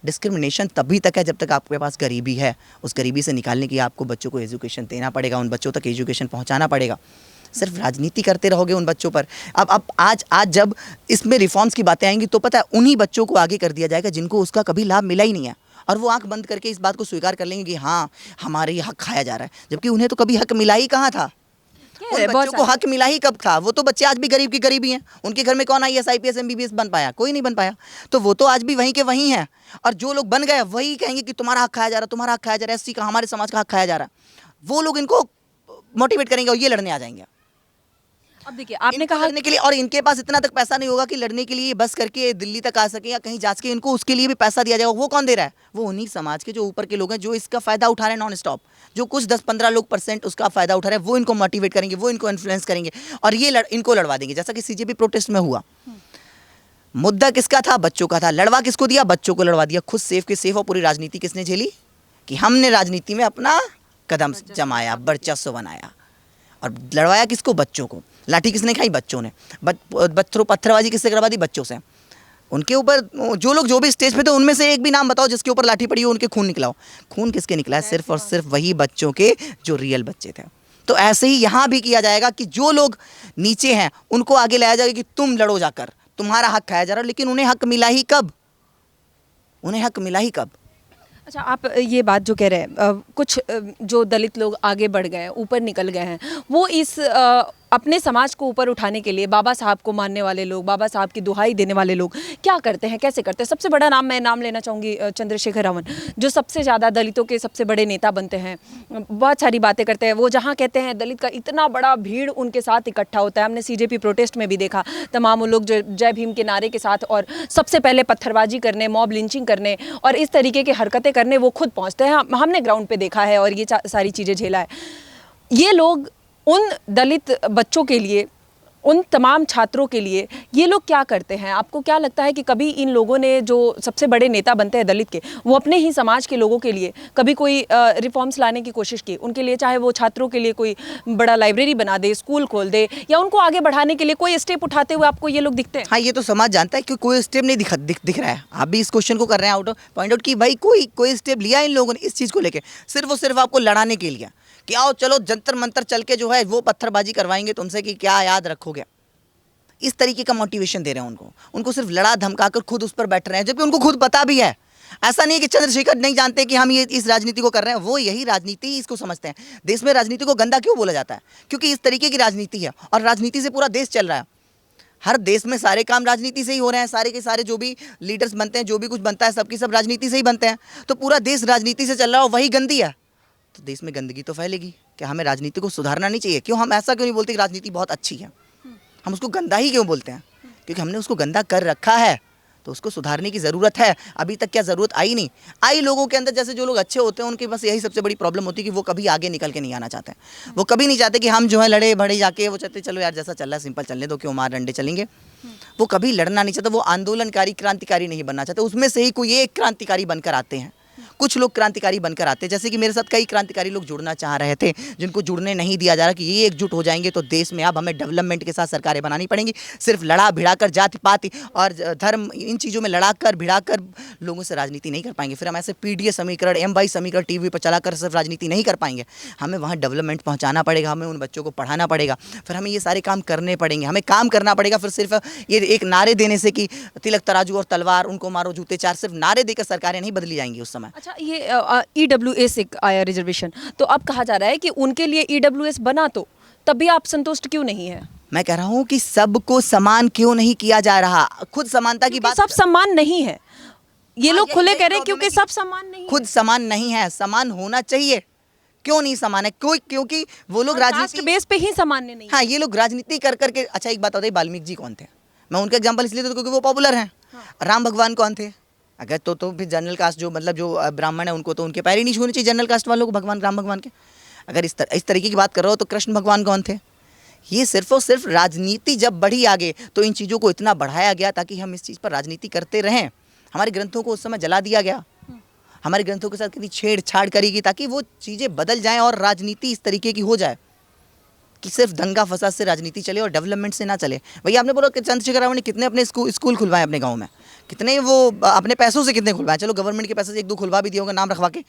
S1: डिस्क्रिमिनेशन तभी तक है जब तक आपके पास गरीबी है। उस गरीबी से निकालने की आपको बच्चों को एजुकेशन देना पड़ेगा, उन बच्चों तक एजुकेशन पहुंचाना पड़ेगा। सिर्फ राजनीति करते रहोगे उन बच्चों पर। अब आज जब इसमें रिफॉर्म्स की बातें आएंगी तो पता है उन्हीं बच्चों को आगे कर दिया जाएगा जिनको उसका कभी लाभ मिला ही नहीं है, और वो आंख बंद करके इस बात को स्वीकार कर लेंगे कि हाँ हमारे ये हक खाया जा रहा है, जबकि उन्हें तो कभी हक मिला ही कहाँ था। उन बच्चों को हक मिला ही कब था? वो तो बच्चे आज भी गरीब की गरीबी हैं। उनके घर में कौन IAS IPS MBBS बन पाया? कोई नहीं बन पाया। तो वो तो आज भी वहीं के वहीं हैं, और जो लोग बन गए वही कहेंगे कि तुम्हारा हक खाया जा रहा, तुम्हारा हक खाया जा रहा है, SC का, हमारे समाज का हक खाया जा रहा है। वो लोग इनको मोटिवेट करेंगे और ये लड़ने आ जाएंगे।
S2: अब देखिए, आपने कहा
S1: लड़ने के लिए, और इनके पास इतना तक पैसा नहीं होगा कि लड़ने के लिए बस करके दिल्ली तक आ सके या कहीं जा सके। इनको उसके लिए भी पैसा दिया जाएगा। वो कौन दे रहा है? वो उन्हीं समाज के जो ऊपर के लोग हैं, जो इसका फायदा उठा रहे हैं नॉन स्टॉप। जो कुछ 10-15 लोग % उसका फायदा उठा रहे हैं, वो इनको मोटिवेट करेंगे, वो इनको इन्फ्लुएंस करेंगे और ये इनको लड़वा देंगे। जैसा कि CJP प्रोटेस्ट में हुआ, मुद्दा किसका था? बच्चों का था। लड़वा किसको दिया? बच्चों को लड़वा दिया। खुद सेफ के सेफ, और पूरी राजनीति किसने झेली? कि हमने राजनीति में अपना कदम जमाया, वर्चस्व बनाया। और लड़वाया किसको? बच्चों को। लाठी किसने खाई? बच्चों ने। पत्थरबाजी किससे करवा दी? बच्चों से। उनके ऊपर जो लोग जो भी स्टेज पे थे, उनमें से एक भी नाम बताओ जिसके ऊपर लाठी पड़ी हो, उनके खून निकला हो। खून किसके निकला है? सिर्फ और सिर्फ वही बच्चों के जो रियल बच्चे थे। तो ऐसे ही यहाँ भी किया जाएगा कि जो लोग नीचे हैं उनको आगे लाया जाएगा कि तुम लड़ो जाकर, तुम्हारा हक खाया जा रहा है। लेकिन उन्हें हक मिला ही कब? उन्हें हक मिला ही कब?
S2: अच्छा, आप ये बात जो कह रहे हैं, कुछ जो दलित लोग आगे बढ़ गए हैं, ऊपर निकल गए हैं, वो इस अपने समाज को ऊपर उठाने के लिए बाबा साहब को मानने वाले लोग, बाबा साहब की दुहाई देने वाले लोग क्या करते हैं, कैसे करते हैं? सबसे बड़ा मैं नाम लेना चाहूँगी चंद्रशेखर रावण, जो सबसे ज़्यादा दलितों के सबसे बड़े नेता बनते हैं। बहुत सारी बातें करते हैं वो, जहाँ कहते हैं दलित का इतना बड़ा भीड़ उनके साथ इकट्ठा होता है। हमने CJP प्रोटेस्ट में भी देखा, तमाम वो लोग जो जय भीम के नारे के साथ और सबसे पहले पत्थरबाजी करने, मॉब लिंचिंग करने और इस तरीके की हरकतें करने वो खुद पहुँचते हैं। हमने ग्राउंड पर देखा है और ये सारी चीज़ें झेला है। ये लोग उन दलित बच्चों के लिए, उन तमाम छात्रों के लिए ये लोग क्या करते हैं? आपको क्या लगता है कि कभी इन लोगों ने, जो सबसे बड़े नेता बनते हैं दलित के, वो अपने ही समाज के लोगों के लिए कभी कोई रिफॉर्म्स लाने की कोशिश की? उनके लिए, चाहे वो छात्रों के लिए कोई बड़ा लाइब्रेरी बना दे, स्कूल खोल दे, या उनको आगे बढ़ाने के लिए कोई स्टेप उठाते हुए आपको ये लोग दिखते हैं?
S1: हाँ, ये तो समाज जानता है कि कोई स्टेप नहीं दिख रहा है। आप भी इस क्वेश्चन को कर रहे हैं पॉइंट आउट कि भाई कोई स्टेप लिया इन लोगों ने इस चीज़ को लेकर, सिर्फ और सिर्फ आपको लड़ाने के लिए कि आओ चलो जंतर मंतर चल के जो है वो पत्थरबाजी करवाएंगे तुमसे कि क्या याद रखोगे। इस तरीके का मोटिवेशन दे रहे हैं उनको सिर्फ लड़ा धमका कर खुद उस पर बैठ रहे हैं, जबकि उनको खुद पता भी है। ऐसा नहीं है कि चंद्रशेखर नहीं जानते कि हम ये इस राजनीति को कर रहे हैं, वो यही राजनीति ही इसको समझते हैं। देश में राजनीति को गंदा क्यों बोला जाता है? क्योंकि इस तरीके की राजनीति है और राजनीति से पूरा देश चल रहा है। हर देश में सारे काम राजनीति से ही हो रहे हैं। सारे के सारे जो भी लीडर्स बनते हैं, जो भी कुछ बनता है, सबकी सब राजनीति से ही बनते हैं। तो पूरा देश राजनीति से चल रहा है और वही गंदी है, तो देश में गंदगी तो फैलेगी। क्या हमें राजनीति को सुधारना नहीं चाहिए? क्यों हम ऐसा क्यों नहीं बोलते कि राजनीति बहुत अच्छी है? हम उसको गंदा ही क्यों बोलते हैं? क्योंकि हमने उसको गंदा कर रखा है, तो उसको सुधारने की ज़रूरत है। अभी तक क्या ज़रूरत आई नहीं आई लोगों के अंदर। जैसे जो लोग अच्छे होते हैं उनके बस यही सबसे बड़ी प्रॉब्लम होती है कि वो कभी आगे निकल के नहीं आना चाहते हैं। वो कभी नहीं चाहते कि हम जो है लड़े बड़े जाके, वो चाहते चलो यार जैसा चल रहा है सिंपल चलने दो, क्यों मार डंडे चलेंगे। वो कभी लड़ना नहीं चाहते, वो आंदोलनकारी क्रांतिकारी नहीं बनना चाहते। उसमें से ही कोई एक क्रांतिकारी बनकर आते हैं। कुछ लोग क्रांतिकारी बनकर आते हैं, जैसे कि मेरे साथ कई क्रांतिकारी लोग जुड़ना चाह रहे थे, जिनको जुड़ने नहीं दिया जा रहा कि ये एकजुट हो जाएंगे तो देश में अब हमें डेवलपमेंट के साथ सरकारें बनानी पड़ेंगी। सिर्फ लड़ा भिड़ाकर, जाति पाति और धर्म, इन चीज़ों में लड़ाकर भिड़ाकर लोगों से राजनीति नहीं कर पाएंगे। फिर हम ऐसे PDA समीकरण, MY समीकरण TV पर चलाकर सिर्फ राजनीति नहीं कर पाएंगे। हमें वहाँ डेवलपमेंट पहुँचाना पड़ेगा, हमें उन बच्चों को पढ़ाना पड़ेगा, फिर हमें ये सारे काम करने पड़ेंगे, हमें काम करना पड़ेगा। फिर सिर्फ ये एक नारे देने से कि तिलक तराजू और तलवार, उनको मारो जूते चार, सिर्फ नारे देकर सरकारें नहीं बदली जाएंगी उस समय।
S2: अच्छा, ये EWS एक आया रिजर्वेशन, तो अब कहा जा रहा है कि उनके लिए EWS बना, तो तब भी आप संतुष्ट क्यों नहीं है?
S1: मैं कह रहा हूँ कि सबको समान क्यों नहीं किया जा रहा? खुद समानता की बात,
S2: सब समान नहीं है। ये लोग खुले कह रहे हैं क्योंकि सब समान नहीं है।
S1: खुद समान नहीं है, समान होना चाहिए। क्यों नहीं समान है? क्योंकि वो लोग राजनीति
S2: बेस पे ही सामान्य नहीं।
S1: हाँ, ये लोग राजनीति कर करके। अच्छा, एक बात बताइए, वाल्मीकि जी कौन थे? मैं उनका एग्जाम्पल इसलिए देता हूं क्योंकि वो पॉपुलर हैं। राम भगवान कौन थे? अगर तो फिर जनरल कास्ट जो, मतलब जो ब्राह्मण है, उनको तो उनके पैर ही नहीं छूने चाहिए जनरल कास्ट वालों को, भगवान राम भगवान के। अगर इस तरीके की बात कर रहे हो तो कृष्ण भगवान कौन थे? ये सिर्फ और सिर्फ राजनीति जब बढ़ी आगे तो इन चीज़ों को इतना बढ़ाया गया ताकि हम इस चीज़ पर राजनीति करते रहें। हमारे ग्रंथों को उस समय जला दिया गया, हमारे ग्रंथों के साथ कितनी छेड़छाड़ करी गई ताकि वो चीज़ें बदल जाएं और राजनीति इस तरीके की हो जाए कि सिर्फ दंगा फसाद से राजनीति चले और डेवलपमेंट से ना चले। भैया आपने बोला कि चंद्रशेखर रावत ने कितने अपने स्कूल खुलवाए अपने गांव में, कितने वो अपने पैसों से कितने खुलवाए, चलो गवर्नमेंट के पैसे से 1-2 खुलवा भी दिया होगा नाम रखवा के।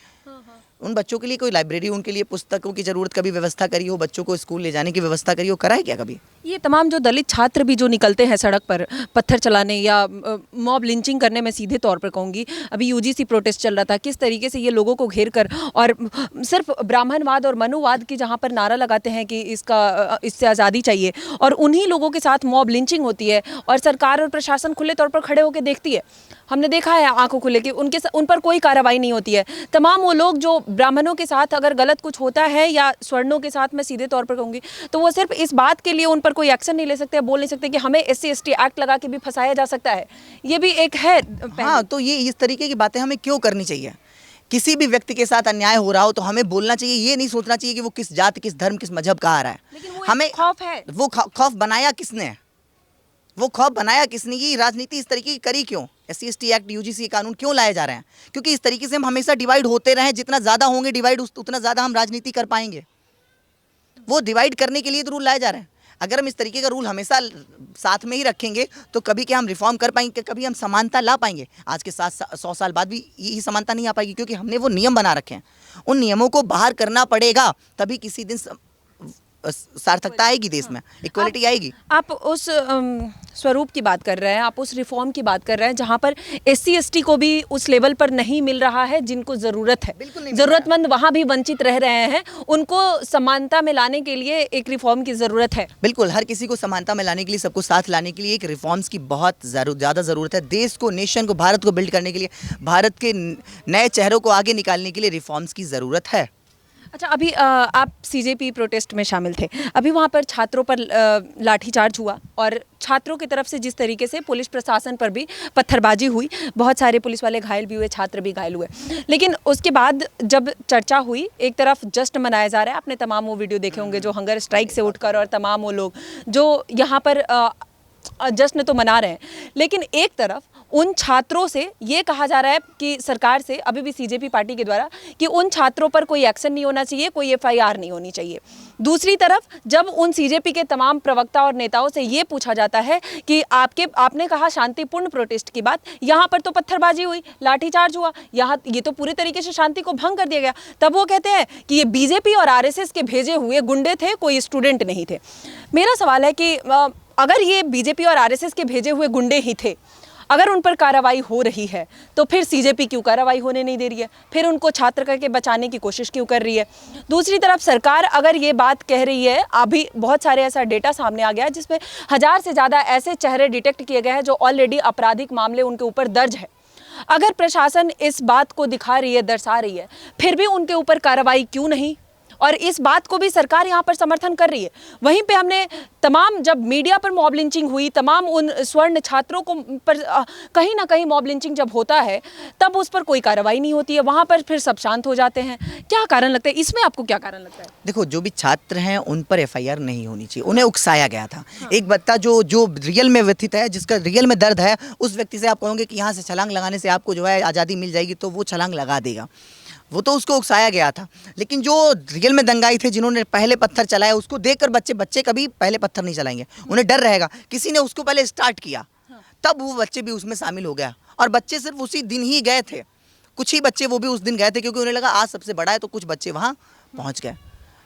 S1: उन बच्चों के लिए कोई लाइब्रेरी, उनके लिए पुस्तकों की जरूरत कभी व्यवस्था करी हो, बच्चों को स्कूल ले जाने की व्यवस्था करी हो, करा है क्या कभी?
S2: ये तमाम जो दलित छात्र भी जो निकलते हैं सड़क पर पत्थर चलाने या मॉब लिंचिंग करने में, सीधे तौर पर कहूँगी, अभी यूजीसी प्रोटेस्ट चल रहा था, किस तरीके से ये लोगों को घेर कर और सिर्फ ब्राह्मणवाद और मनुवाद की जहाँ पर नारा लगाते हैं कि इससे आज़ादी चाहिए, और उन्हीं लोगों के साथ मॉब लिंचिंग होती है और सरकार और प्रशासन खुले तौर पर खड़े होकर देखती है। हमने देखा है आंखों खुले कि उन पर कोई कार्रवाई नहीं होती है। तमाम वो लोग जो ब्राह्मणों के साथ अगर गलत कुछ होता है या स्वर्णों के साथ, मैं सीधे तौर पर कहूँगी, तो वो सिर्फ इस बात के लिए उन पर कोई एक्शन नहीं ले सकते, बोल नहीं सकते कि हमें SC/ST एक्ट लगा के भी फंसाया जा सकता है। ये भी एक है।
S1: हाँ, तो ये इस तरीके की बातें हमें क्यों करनी चाहिए? किसी भी व्यक्ति के साथ अन्याय हो रहा हो तो हमें बोलना चाहिए, ये नहीं सोचना चाहिए कि वो किस जाति, किस धर्म, किस मजहब का आ रहा है।
S2: लेकिन वो
S1: हमें
S2: खौफ है।
S1: वो खौफ बनाया किसने? वो खौफ बनाया किसने? ये राजनीति इस तरीके की करी क्यों? SC/ST एक्ट, UGC कानून क्यों लाए जा रहे हैं? क्योंकि इस तरीके से हम हमेशा डिवाइड होते रहें। जितना ज़्यादा होंगे डिवाइड, उतना ज़्यादा हम राजनीति कर पाएंगे। वो डिवाइड करने के लिए तो रूल लाए जा रहे हैं। अगर हम इस तरीके का रूल हमेशा साथ में ही रखेंगे तो कभी क्या हम रिफॉर्म कर पाएंगे? कभी हम समानता ला पाएंगे? आज के 100 साल बाद भी यही समानता नहीं आ पाएगी, क्योंकि हमने वो नियम बना रखे हैं। उन नियमों को बाहर करना पड़ेगा, तभी किसी दिन सार्थकता आएगी देश में, इक्वलिटी आएगी।
S2: आप उस स्वरूप की बात कर रहे हैं, आप उस रिफॉर्म की बात कर रहे हैं जहां पर SC/ST को भी उस लेवल पर नहीं मिल रहा है जिनको ज़रूरत है। ज़रूरतमंद वहां भी वंचित रह रहे हैं। उनको समानता में लाने के लिए एक रिफॉर्म की ज़रूरत है।
S1: बिल्कुल, हर किसी को समानता में लाने के लिए, सबको साथ लाने के लिए एक रिफॉर्म्स की बहुत ज़्यादा ज़रूरत है। देश को, नेशन को, भारत को बिल्ड करने के लिए, भारत के नए चेहरों को आगे निकालने के लिए रिफॉर्म्स की ज़रूरत है।
S2: अच्छा, अभी आप CJP प्रोटेस्ट में शामिल थे, अभी वहाँ पर छात्रों पर लाठीचार्ज हुआ और छात्रों की तरफ से जिस तरीके से पुलिस प्रशासन पर भी पत्थरबाजी हुई, बहुत सारे पुलिस वाले घायल भी हुए, छात्र भी घायल हुए। लेकिन उसके बाद जब चर्चा हुई, एक तरफ जश्न मनाया जा रहा है, आपने तमाम वो वीडियो देखे होंगे जो हंगर स्ट्राइक से उठकर, और तमाम वो लोग जो यहाँ पर जश्न तो मना रहे हैं, लेकिन एक तरफ उन छात्रों से ये कहा जा रहा है कि सरकार से, अभी भी CJP पार्टी के द्वारा, कि उन छात्रों पर कोई एक्शन नहीं होना चाहिए, कोई FIR नहीं होनी चाहिए। दूसरी तरफ जब उन CJP के तमाम प्रवक्ता और नेताओं से ये पूछा जाता है कि आपने कहा शांतिपूर्ण प्रोटेस्ट की बात, यहाँ पर तो पत्थरबाजी हुई, लाठीचार्ज हुआ, यहाँ ये तो पूरी तरीके से शांति को भंग कर दिया गया, तब वो कहते हैं कि ये BJP और RSS के भेजे हुए गुंडे थे, कोई स्टूडेंट नहीं थे। मेरा सवाल है कि अगर ये BJP और RSS के भेजे हुए गुंडे ही थे, अगर उन पर कार्रवाई हो रही है, तो फिर CJP क्यों कार्रवाई होने नहीं दे रही है? फिर उनको छात्र करके बचाने की कोशिश क्यों कर रही है? दूसरी तरफ सरकार अगर ये बात कह रही है, अभी बहुत सारे ऐसा डेटा सामने आ गया है जिसमें 1000 से ज़्यादा ऐसे चेहरे डिटेक्ट किए गए हैं जो ऑलरेडी आपराधिक मामले उनके ऊपर दर्ज है। अगर प्रशासन इस बात को दिखा रही है, दर्शा रही है, फिर भी उनके ऊपर कार्रवाई क्यों नहीं? और इस बात को भी सरकार यहाँ पर समर्थन कर रही है। वहीं पे हमने तमाम, जब मीडिया पर मॉब लिंचिंग हुई, तमाम उन स्वर्ण छात्रों को पर कहीं ना कहीं मॉब लिंचिंग जब होता है, तब उस पर कोई कार्रवाई नहीं होती है, वहाँ पर फिर सब शांत हो जाते हैं। क्या कारण लगता है इसमें? आपको क्या कारण लगता है?
S1: देखो, जो भी छात्र हैं उन पर FIR नहीं होनी चाहिए, उन्हें उकसाया गया था। एक बच्चा जो रियल में व्यथित है, जिसका रियल में दर्द है, उस व्यक्ति से आप कहोगे कि यहाँ से छलांग लगाने से आपको जो है आज़ादी मिल जाएगी, तो वो छलांग लगा देगा। वो तो उसको उकसाया गया था। लेकिन जो रियल में दंगाई थे, जिन्होंने पहले पत्थर चलाया, उसको देखकर बच्चे कभी पहले पत्थर नहीं चलाएंगे, उन्हें डर रहेगा। किसी ने उसको पहले स्टार्ट किया, तब वो बच्चे भी उसमें शामिल हो गया। और बच्चे सिर्फ उसी दिन ही गए थे, कुछ ही बच्चे वो भी उस दिन गए थे, क्योंकि उन्हें लगा आज सबसे बड़ा है, तो कुछ बच्चे वहाँ पहुँच गए।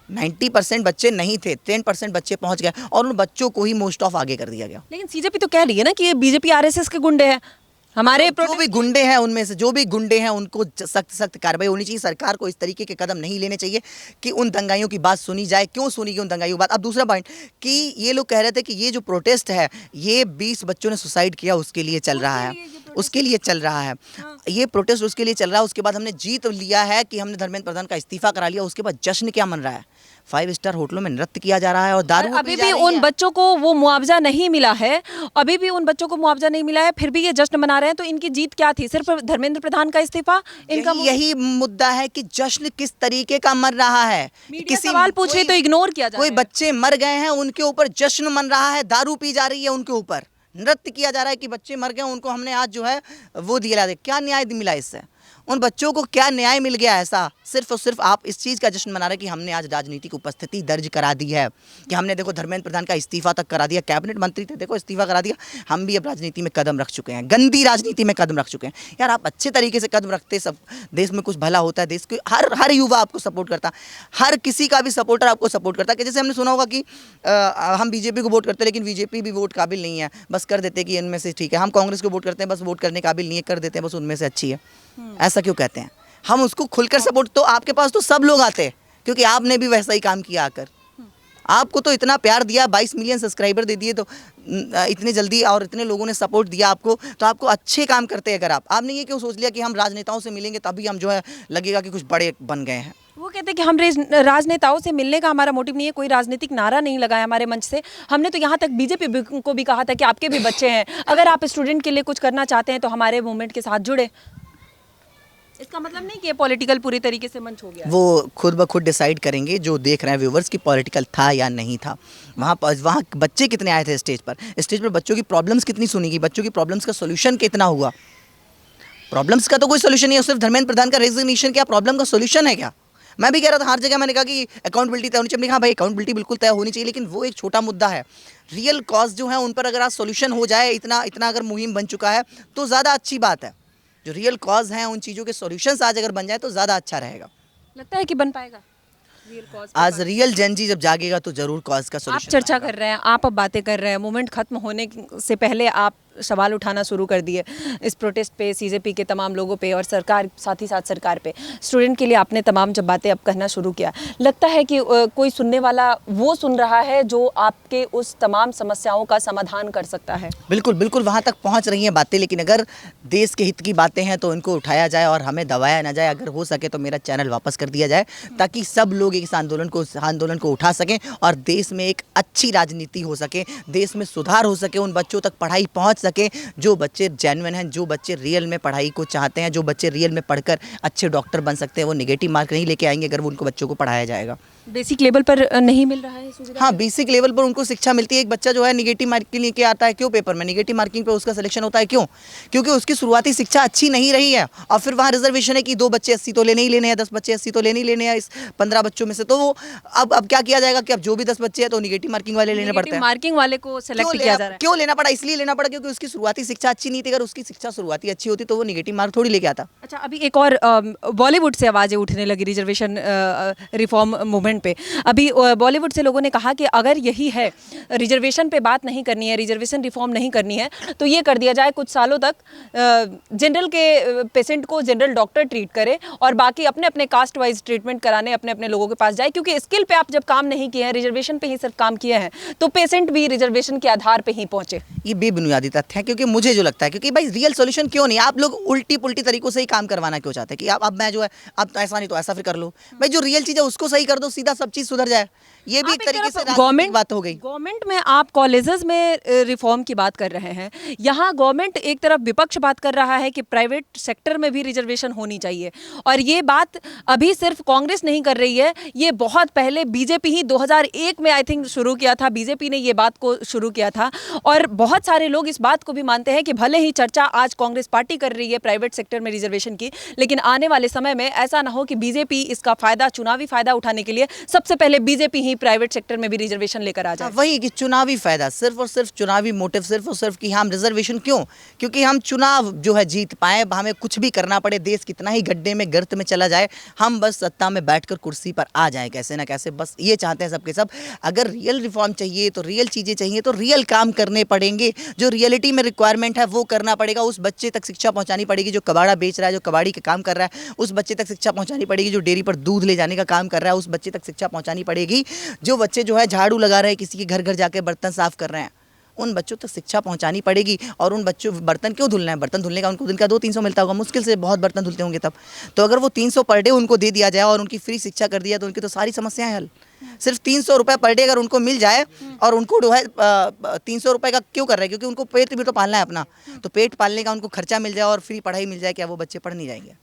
S1: 90% बच्चे नहीं थे, 10% बच्चे पहुँच गए, और उन बच्चों को ही मोस्ट ऑफ आगे कर दिया गया।
S2: लेकिन CJP तो कह रही है ना कि ये BJP RSS के गुंडे हैं। हमारे
S1: जो भी गुंडे हैं, उनमें से जो भी गुंडे हैं, उनको सख्त कार्रवाई होनी चाहिए। सरकार को इस तरीके के कदम नहीं लेने चाहिए कि उन दंगाइयों की बात सुनी जाए। क्यों सुनी गई उन दंगाइयों की बात? अब दूसरा पॉइंट कि ये लोग कह रहे थे कि ये जो प्रोटेस्ट है, ये 20 बच्चों ने सुसाइड किया, उसके लिए चल रहा है, उसके लिए चल रहा है। ये प्रोटेस्ट उसके लिए चल रहा है। उसके बाद हमने जीत लिया है कि हमने धर्मेंद्र प्रधान का इस्तीफा करा लिया। उसके बाद जश्न क्या मन रहा है? 5 स्टार होटलों में नृत्य किया जा रहा है और दारू
S2: अभी भी उन बच्चों को वो मुआवजा नहीं मिला है, अभी भी उन बच्चों को मुआवजा नहीं मिला है, फिर भी ये जश्न मना रहे हैं। तो इनकी जीत क्या थी? सिर्फ धर्मेंद्र प्रधान का इस्तीफा? इनका
S1: यही मुद्दा है कि जश्न किस तरीके का मन रहा है।
S2: किसी सवाल पूछ रही तो इग्नोर किया जा रहा है।
S1: कोई बच्चे मर गए हैं, उनके ऊपर जश्न मन रहा है, दारू पी जा रही है, उनके ऊपर नृत्य किया जा रहा है कि बच्चे मर गए, उनको हमने आज जो है वो दिला दे। क्या न्याय मिला इससे? उन बच्चों को क्या न्याय मिल गया ऐसा? सिर्फ और सिर्फ आप इस चीज़ का जश्न मना रहे कि हमने आज राजनीतिक उपस्थिति दर्ज करा दी है, कि हमने देखो धर्मेंद्र प्रधान का इस्तीफा तक करा दिया, कैबिनेट मंत्री थे देखो इस्तीफा करा दिया, हम भी अब राजनीति में कदम रख चुके हैं, गंदी राजनीति में कदम रख चुके हैं। यार आप अच्छे तरीके से कदम रखते, सब देश में कुछ भला होता है, देश के हर युवा आपको सपोर्ट करता, हर किसी का भी सपोर्टर आपको सपोर्ट करता, कि जैसे हमने सुना होगा कि हम बीजेपी को वोट करते हैं लेकिन बीजेपी भी वोट काबिल नहीं है, बस कर देते कि इनमें से ठीक है, हम कांग्रेस को वोट करते हैं बस वोट करने काबिल नहीं है, कर देते हैं बस उनमें से अच्छी है। ऐसा क्यों कहते हैं? हम उसको खुलकर सपोर्ट, तो आपके पास तो सब लोग आते हैं क्योंकि आपने भी वैसा ही काम किया आकर, आपको तो इतना प्यार दिया, 22 मिलियन सब्सक्राइबर दे दिए, तो इतने जल्दी और इतने लोगों ने सपोर्ट दिया आपको, तो आपको अच्छे काम करते हैं। अगर आपने ये क्यों सोच लिया कि हम राजनेताओं से मिलेंगे तभी हम जो है लगेगा कि कुछ बड़े बन गए हैं?
S2: वो कहते हैं कि हम राजनेताओं से मिलने का हमारा मोटिव नहीं है, कोई राजनीतिक नारा नहीं लगाया हमारे मंच से। हमने तो यहाँ तक बीजेपी को भी कहा था कि आपके भी बच्चे हैं, अगर आप स्टूडेंट के लिए कुछ करना चाहते हैं तो हमारे मूवमेंट के साथ जुड़े। इसका मतलब नहीं कि ये पॉलिटिकल पूरी तरीके से मंच हो गया है।
S1: वो खुद ब खुद डिसाइड करेंगे जो देख रहे हैं व्यूवर्स की पॉलिटिकल था या नहीं था। वहाँ बच्चे कितने आए थे स्टेज पर बच्चों की प्रॉब्लम्स कितनी सुनी गई, बच्चों की प्रॉब्लम्स का सोल्यूशन कितना हुआ? प्रॉब्लम्स का तो कोई सोल्यूशन नहीं है, सिर्फ धर्मेंद्र प्रधान का रेजिग्नेशन क्या प्रॉब्लम का सोल्यूशन है क्या? मैं भी कह रहा था, हर जगह मैंने कहा कि अकाउंटेबिलिटी तय होनी चाहिए। हाँ भाई अकाउंटेबिलिटी बिल्कुल तय होनी चाहिए, लेकिन वो एक छोटा मुद्दा है। रियल कॉज जो है उन पर अगर आज सोल्यूशन हो जाए, इतना अगर मुहिम बन चुका है तो ज़्यादा अच्छी बात है। जो रियल कॉज हैं उन चीज़ों के सॉल्यूशंस आज अगर बन जाए तो ज़्यादा अच्छा रहेगा।
S2: लगता है कि बन पाएगा रियल कॉज?
S1: आज रियल जनजी जब जागेगा तो जरूर कॉज का
S2: आप
S1: सॉल्यूशन
S2: चर्चा कर रहे हैं, आप अब बातें कर रहे हैं, मूवमेंट खत्म होने से पहले आप सवाल उठाना शुरू कर दिए इस प्रोटेस्ट पे, सीजेपी के तमाम लोगों पे और सरकार, साथ ही साथ सरकार पे। स्टूडेंट के लिए आपने तमाम जब बातें अब कहना शुरू किया, लगता है कि कोई सुनने वाला वो सुन रहा है जो आपके उस तमाम समस्याओं का समाधान कर सकता है?
S1: बिल्कुल बिल्कुल वहाँ तक पहुँच रही हैं बातें, लेकिन अगर देश के हित की बातें हैं तो इनको उठाया जाए और हमें दबाया ना जाए। अगर हो सके तो मेरा चैनल वापस कर दिया जाए ताकि सब लोग इस आंदोलन को उठा सकें और देश में एक अच्छी राजनीति हो सके, देश में सुधार हो सके, उन बच्चों तक पढ़ाई पहुँच सके जो बच्चे जेन्युइन हैं, जो बच्चे रियल में पढ़ाई को चाहते हैं, जो बच्चे रियल में पढ़कर अच्छे डॉक्टर बन सकते हैं। वो नेगेटिव मार्क नहीं लेके आएंगे अगर वो उनको बच्चों को पढ़ाया जाएगा।
S2: बेसिक लेवल पर नहीं मिल रहा है सुविधा?
S1: हाँ, बेसिक लेवल पर उनको शिक्षा मिलती है। एक बच्चा जो है नेगेटिव मार्किंग लेके आता है, क्यों पेपर में नेगेटिव मार्किंग पे उसका सिलेक्शन होता है, क्यों? क्योंकि उसकी शुरुआती शिक्षा अच्छी नहीं रही है और फिर वहाँ रिजर्वेशन है कि 2 बच्चे 80 तो लेने ही लेने हैं, 10 बच्चे 80 तो लेने ही लेने हैं इस 15 बच्चों में से। तो वो अब क्या किया जाएगा कि अब जो भी 10 बच्चे हैं तो नेगेटिव मार्किंग वाले लेने पड़ते हैं।
S2: मार्किंग वाले को सेलेक्ट किया जा रहा है।
S1: क्यों लेना पड़ा? इसलिए लेना पड़ा क्योंकि उसकी शुरुआती शिक्षा अच्छी नहीं थी। अगर उसकी शिक्षा शुरुआती अच्छी होती तो वो नेगेटिव मार्क थोड़ी लेके आता।
S2: अच्छा, अभी एक और बॉलीवुड से आवाज़ें उठने लगी रिजर्वेशन रिफॉर्म मूवमेंट पे। अभी बॉलीवुड से लोगों ने कहा कि अगर यही है, रिजर्वेशन पे बात नहीं करनी है, रिजर्वेशन रिफॉर्म नहीं करनी है, तो ये कर दिया जाए कुछ सालों तक जनरल के पेशेंट को जनरल डॉक्टर ट्रीट करे और बाकी अपने अपने कास्ट वाइज ट्रीटमेंट कराने अपने अपने लोगों के पास जाए। क्योंकि स्किल पे आप जब काम नहीं किए हैं, रिजर्वेशन पे ही सिर्फ काम किए हैं, तो पेशेंट भी रिजर्वेशन के आधार पे ही पहुंचे।
S1: ये बेबुनियादी तथ्य है, क्योंकि मुझे जो लगता है, क्योंकि भाई रियल सॉल्यूशन क्यों नहीं? आप लोग उल्टी पुल्टी तरीकों से ही काम करवाना क्यों चाहते हैं कि अब मैं जो है अब ऐसा नहीं तो ऐसा फिर कर लो। भाई जो रियल चीज़ है उसको सही कर दो, सीधा सब चीज़ सुधर जाए। ये भी एक तरीके से राजनीतिक बात हो गई।
S2: गवर्नमेंट में आप कॉलेजेस में रिफॉर्म की बात कर रहे हैं, यहाँ गवर्नमेंट एक तरफ विपक्ष बात कर रहा है कि प्राइवेट सेक्टर में भी रिजर्वेशन होनी चाहिए। और ये बात अभी सिर्फ कांग्रेस नहीं कर रही है, ये बहुत पहले बीजेपी ही 2001 में आई थिंक शुरू किया था, बीजेपी ने ये बात को शुरू किया था। और बहुत सारे लोग इस बात को भी मानते हैं कि भले ही चर्चा आज कांग्रेस पार्टी कर रही है प्राइवेट सेक्टर में रिजर्वेशन की, लेकिन आने वाले समय में ऐसा ना हो कि बीजेपी इसका फायदा, चुनावी फायदा उठाने के लिए सबसे पहले बीजेपी ही प्राइवेट सेक्टर में भी रिजर्वेशन लेकर आ जाए।
S1: वही कि चुनावी फायदा, सिर्फ और सिर्फ चुनावी मोटिव, सिर्फ और सिर्फ कि हम रिजर्वेशन क्यों? क्योंकि हम चुनाव जो है जीत पाए, हमें कुछ भी करना पड़े, देश कितना ही गड्ढे में गर्त में चला जाए, हम बस सत्ता में बैठकर कुर्सी पर आ जाए कैसे ना कैसे, बस ये चाहते हैं सबके सब। अगर रियल रिफॉर्म चाहिए तो रियल चीज़ें चाहिए तो रियल काम करने पड़ेंगे, जो रियलिटी में रिक्वायरमेंट है वो करना पड़ेगा। उस बच्चे तक शिक्षा पहुंचानी पड़ेगी जो कबाड़ा बेच रहा है, जो कबाड़ी का काम कर रहा है, उस बच्चे तक शिक्षा पहुंचानी पड़ेगी जो डेयरी पर दूध ले जाने का काम कर रहा है, उस बच्चे तक शिक्षा पहुंचानी पड़ेगी जो बच्चे जो है झाड़ू लगा रहे हैं, किसी के घर घर जाके बर्तन साफ कर रहे हैं, उन बच्चों तक शिक्षा पहुंचानी पड़ेगी। और उन बच्चों, बर्तन क्यों धुलना है? बर्तन धुलने का उनको दिन का 200-300 मिलता होगा, मुश्किल से बहुत बर्तन धुलते होंगे तब। तो अगर वो 300 पर डे उनको दे दिया जाए और उनकी फ्री शिक्षा कर दिया तो उनकी तो सारी समस्याएं हल। सिर्फ 300 रुपये पर डे अगर उनको मिल जाए, और उनको जो है 300 रुपये का क्यों कर रहे हैं? क्योंकि उनको पेट भी तो पालना है अपना, तो पेट पालने का उनको खर्चा मिल जाए और फ्री पढ़ाई मिल जाए, क्या वो बच्चे पढ़ नहीं जाएंगे?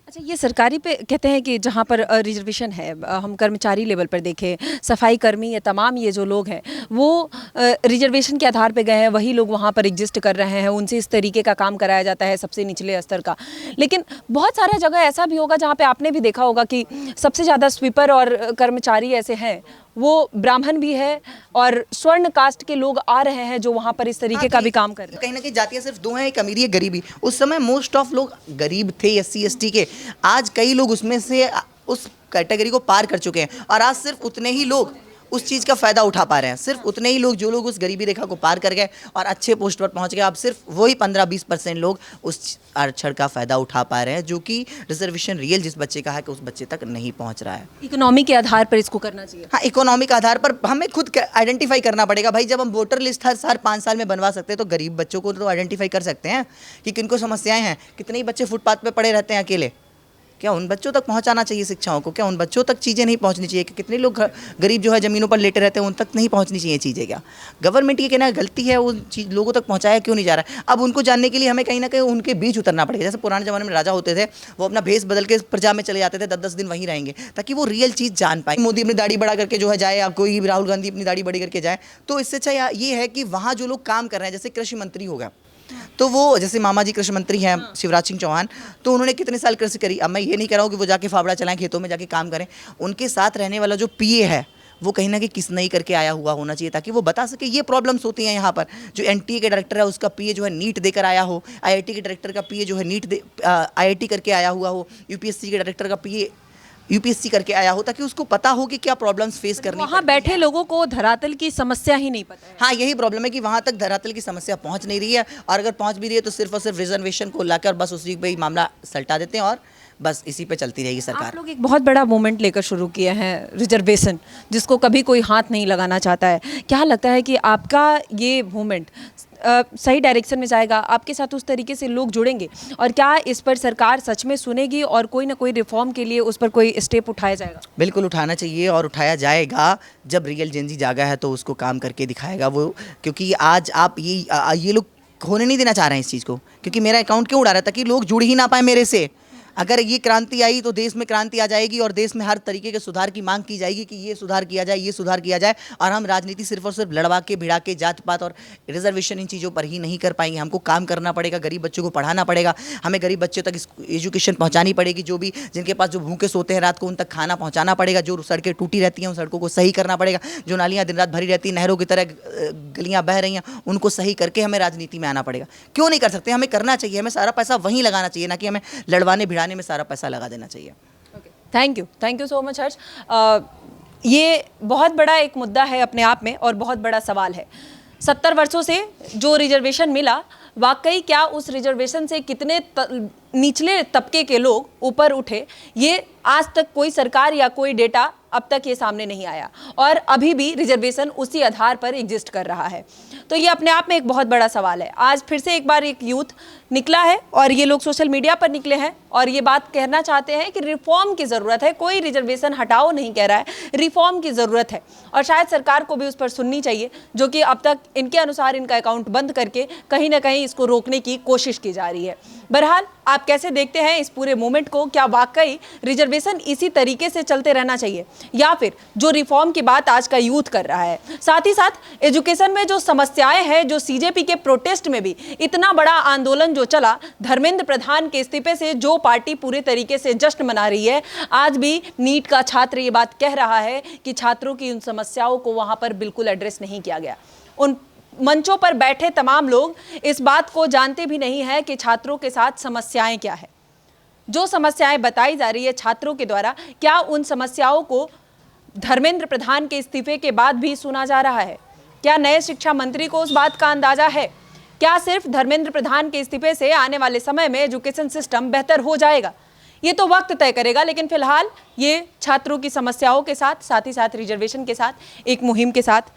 S2: अच्छा, ये सरकारी पे कहते हैं कि जहाँ पर रिजर्वेशन है, हम कर्मचारी लेवल पर देखें, सफाई कर्मी, ये तमाम ये जो लोग हैं वो रिजर्वेशन के आधार पे गए हैं वही लोग वहाँ पर एग्जिस्ट कर रहे हैं, उनसे इस तरीके का काम कराया जाता है सबसे निचले स्तर का। लेकिन बहुत सारा जगह ऐसा भी होगा जहाँ पे आपने भी देखा होगा कि सबसे ज़्यादा स्वीपर और कर्मचारी ऐसे हैं वो ब्राह्मण भी है और स्वर्ण कास्ट के लोग आ रहे हैं जो वहाँ पर इस तरीके का भी काम कर रहे हैं।
S1: कहीं ना कहीं जातियाँ सिर्फ दो हैं, एक अमीरी, एक गरीबी। उस समय मोस्ट ऑफ लोग गरीब थे, एससी एसटी के। आज कई लोग उसमें से उस कैटेगरी को पार कर चुके हैं और आज सिर्फ उतने ही लोग उस चीज़ का फ़ायदा उठा पा रहे हैं। सिर्फ उतने ही लोग जो लोग उस गरीबी रेखा को पार कर गए और अच्छे पोस्ट पर पहुंच गए, अब सिर्फ वही 15-20% लोग उस आरक्षण का फ़ायदा उठा पा रहे हैं, जो कि रिजर्वेशन रियल जिस बच्चे का है कि उस बच्चे तक नहीं पहुंच रहा है।
S2: इकोनॉमी के आधार पर इसको करना चाहिए।
S1: हाँ, इकोनॉमिक आधार पर हमें खुद आइडेंटिफाई करना पड़ेगा भाई। जब हम वोटर लिस्ट हर 5 साल में बनवा सकते हैं तो गरीब बच्चों को तो आइडेंटिफाई कर सकते हैं कि किनको समस्याएं हैं। कितने ही बच्चे फुटपाथ पे पड़े रहते हैं अकेले, क्या उन बच्चों तक पहुंचाना चाहिए शिक्षाओं को? क्या उन बच्चों तक चीज़ें नहीं पहुंचनी चाहिए? कि कितने लोग गरीब जो है ज़मीनों पर लेटे रहते हैं, उन तक नहीं पहुंचनी चाहिए चीज़ें? क्या गवर्नमेंट की कहना गलती है? उन चीज़ लोगों तक पहुंचाया क्यों नहीं जा रहा है? अब उनको जानने के लिए हमें कहीं ना कहीं उनके बीच उतरना पड़ेगा। जैसे पुराने ज़माने में राजा होते थे, वो अपना भेष बदल के प्रजा में चले जाते थे, 10-10 दिन वहीं रहेंगे ताकि वो रियल चीज़ जान पाए। मोदी अपनी दाढ़ी बड़ा करके जो है जाए, या कोई राहुल गांधी अपनी दाढ़ी बड़ी करके जाए, तो इससे अच्छा ये है कि वहाँ जो लोग काम कर रहे हैं, जैसे कृषि मंत्री होगा, तो वो जैसे मामा जी कृषि मंत्री हैं शिवराज सिंह चौहान, तो उन्होंने कितने साल कृषि करी। अब मैं ये नहीं कह रहा हूँ कि वो जाके फावड़ा चलाएं, खेतों में जाके काम करें। उनके साथ रहने वाला जो पीए है वो कहीं ना कहीं किस नहीं करके आया हुआ होना चाहिए, ताकि वो बता सके ये प्रॉब्लम्स होती हैं यहाँ पर। जो एनटीए के डायरेक्टर है उसका पीए जो है नीट देकर आया हो, आईआईटी के डायरेक्टर का पीए जो है आईआईटी करके आया हुआ हो, यूपीएससी के डायरेक्टर का पीए यूपीएससी करके आया हो, ताकि उसको पता हो कि क्या प्रॉब्लम्स फेस करनी।
S2: वहाँ बैठे लोगों को धरातल की समस्या ही नहीं पता है।
S1: हाँ, यही प्रॉब्लम है कि वहाँ तक धरातल की समस्या पहुँच नहीं रही है, और अगर पहुँच भी रही है तो सिर्फ और सिर्फ रिजर्वेशन को लाकर बस उसी पे ही मामला सल्टा देते हैं और बस इसी पे चलती रहेगी सरकार।
S2: आप लोग एक बहुत बड़ा मूवमेंट लेकर शुरू किए हैं रिजर्वेशन, जिसको कभी कोई हाथ नहीं लगाना चाहता है। क्या लगता है कि आपका ये मूवमेंट सही डायरेक्शन में जाएगा? आपके साथ उस तरीके से लोग जुड़ेंगे और क्या इस पर सरकार सच में सुनेगी और कोई ना कोई रिफॉर्म के लिए उस पर कोई स्टेप उठाया जाएगा?
S1: बिल्कुल उठाना चाहिए और उठाया जाएगा। जब रियल जेंजी जागा है तो उसको काम करके दिखाएगा वो, क्योंकि आज आप ये लोग होने नहीं देना चाह रहे हैं इस चीज़ को। क्योंकि मेरा अकाउंट क्यों उड़ा रहा था कि लोग जुड़ ही ना पाए मेरे से। अगर ये क्रांति आई तो देश में क्रांति आ जाएगी और देश में हर तरीके के सुधार की मांग की जाएगी कि ये सुधार किया जाए, ये सुधार किया जाए। और हम राजनीति सिर्फ और सिर्फ लड़वा के भिड़ा के जात पात और रिजर्वेशन इन चीज़ों पर ही नहीं कर पाएंगे। हमको काम करना पड़ेगा, गरीब बच्चों को पढ़ाना पड़ेगा, हमें गरीब बच्चों तक एजुकेशन पहुँचानी पड़ेगी। जो भी जिनके पास जो भूखे सोते हैं रात को, उन तक खाना पहुँचाना पड़ेगा। जो सड़कें टूटी रहती हैं उन सड़कों को सही करना पड़ेगा। जो नालियाँ दिन रात भरी रहती हैं, नहरों की तरह गलियाँ बह रही हैं, उनको सही करके हमें राजनीति में आना पड़ेगा। क्यों नहीं कर सकते? हमें करना चाहिए। हमें सारा पैसा वहीं लगाना चाहिए, ना कि हमें लड़वाने भिड़ाने में सारा पैसा देना चाहिए।
S2: थैंक यू सो मच हर्ष। ये बहुत बड़ा एक मुद्दा है अपने आप में और बहुत बड़ा सवाल है। 70 वर्षों से जो रिजर्वेशन मिला, वाकई क्या उस रिजर्वेशन से कितने निचले तबके के लोग ऊपर उठे, ये आज तक कोई सरकार या कोई डेटा अब तक ये सामने नहीं आया और अभी भी रिजर्वेशन उसी आधार पर एग्जिस्ट कर रहा है। तो ये अपने आप में एक बहुत बड़ा सवाल है। आज फिर से एक बार एक यूथ निकला है और ये लोग सोशल मीडिया पर निकले हैं और ये बात कहना चाहते हैं कि रिफॉर्म की ज़रूरत है। कोई रिजर्वेशन हटाओ नहीं कह रहा है, रिफॉर्म की ज़रूरत है और शायद सरकार को भी उस पर सुननी चाहिए, जो कि अब तक इनके अनुसार इनका अकाउंट बंद करके कहीं ना कहीं इसको रोकने की कोशिश की जा रही है। बहरहाल आप कैसे देखते हैं इस पूरे मूवमेंट को? क्या वाकई रिजर्वेशन इसी तरीके से चलते रहना चाहिए या फिर जो रिफॉर्म की बात आज का यूथ कर रहा है? साथ ही साथ एजुकेशन में जो समस्याएं हैं, जो सीजेपी के प्रोटेस्ट में भी इतना बड़ा आंदोलन जो चला, धर्मेंद्र प्रधान के इस्तीफे से जो पार्टी पूरे तरीके से जश्न मना रही है, आज भी नीट का छात्र ये बात कह रहा है कि छात्रों की उन समस्याओं को वहां पर बिल्कुल एड्रेस नहीं किया गया। उन मंचों पर बैठे तमाम लोग इस बात को जानते भी नहीं है कि छात्रों के साथ समस्याएं क्या है। जो समस्याएं बताई जा रही है छात्रों के द्वारा, क्या उन समस्याओं को धर्मेंद्र प्रधान के इस्तीफे के बाद भी सुना जा रहा है? क्या नए शिक्षा मंत्री को उस बात का अंदाजा है? क्या सिर्फ धर्मेंद्र प्रधान के इस्तीफे से आने वाले समय में एजुकेशन सिस्टम बेहतर हो जाएगा? ये तो वक्त तय करेगा, लेकिन फिलहाल ये छात्रों की समस्याओं के साथ ही साथ रिजर्वेशन के साथ एक मुहिम के साथ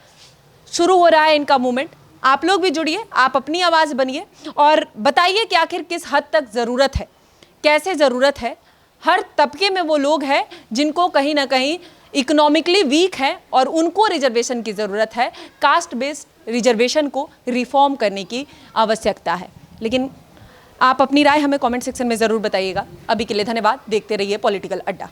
S2: शुरू हो रहा है इनका मूवमेंट। आप लोग भी जुड़िए, आप अपनी आवाज़ बनिए और बताइए कि आखिर किस हद तक ज़रूरत है, कैसे ज़रूरत है। हर तबके में वो लोग हैं जिनको कहीं ना कहीं इकोनॉमिकली वीक है और उनको रिजर्वेशन की ज़रूरत है। कास्ट बेस्ड रिजर्वेशन को रिफॉर्म करने की आवश्यकता है। लेकिन आप अपनी राय हमें कमेंट सेक्शन में ज़रूर बताइएगा। अभी के लिए धन्यवाद। देखते रहिए पॉलिटिकल अड्डा।